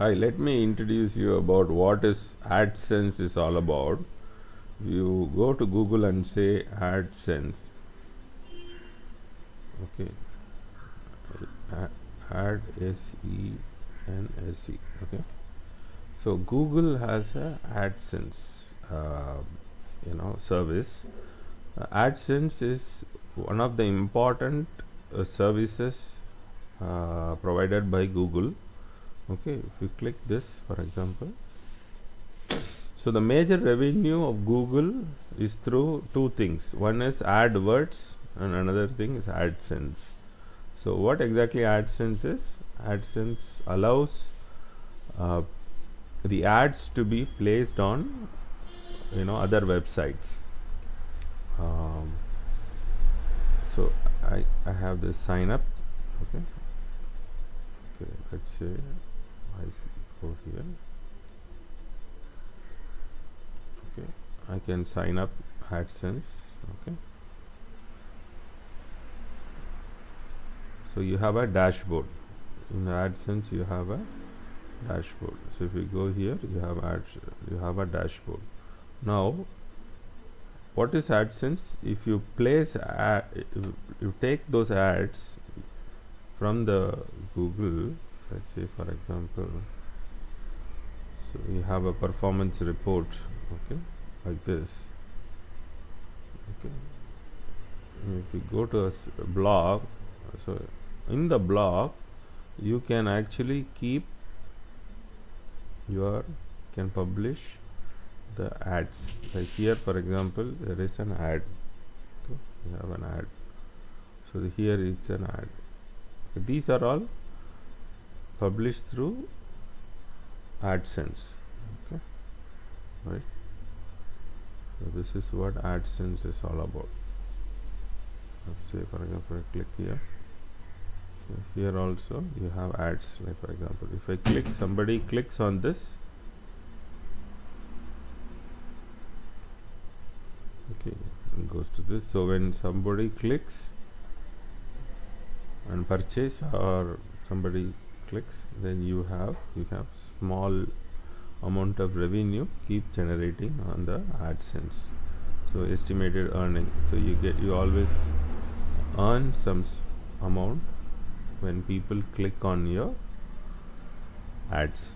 Hi, let me introduce you about what is Adsense is all about. You go to Google and say Adsense. Okay, Ad S-E-N-S-E. Okay, so Google has a Adsense, service. Adsense is one of the important services provided by Google. Okay, if you click this, for example, so the major revenue of Google is through two things. One is AdWords and another thing is Adsense. So what exactly Adsense is? Adsense allows the ads to be placed on other websites. So I have this sign up. Okay, let's say I go here. Okay, I can sign up Adsense. Okay, so you have a dashboard. In Adsense you have a dashboard. So if you go here, you have a dashboard. Now what is Adsense? If you place if you take those ads from the Google, let's say for example, so you have a performance report, okay, like this. Okay, if you go to a blog, so in the blog you can actually can publish the ads. Like here for example, there is an ad. Okay, you have an ad. So here is an ad. So these are all published through Adsense. Okay, right. So this is what Adsense is all about. Let's say for example, I click here. So here also you have ads. Like for example, if I click, somebody clicks on this. Okay, it goes to this. So when somebody clicks and purchase, or somebody clicks, then you have small amount of revenue keep generating on the Adsense. So estimated earning. So you always earn some amount when people click on your ads.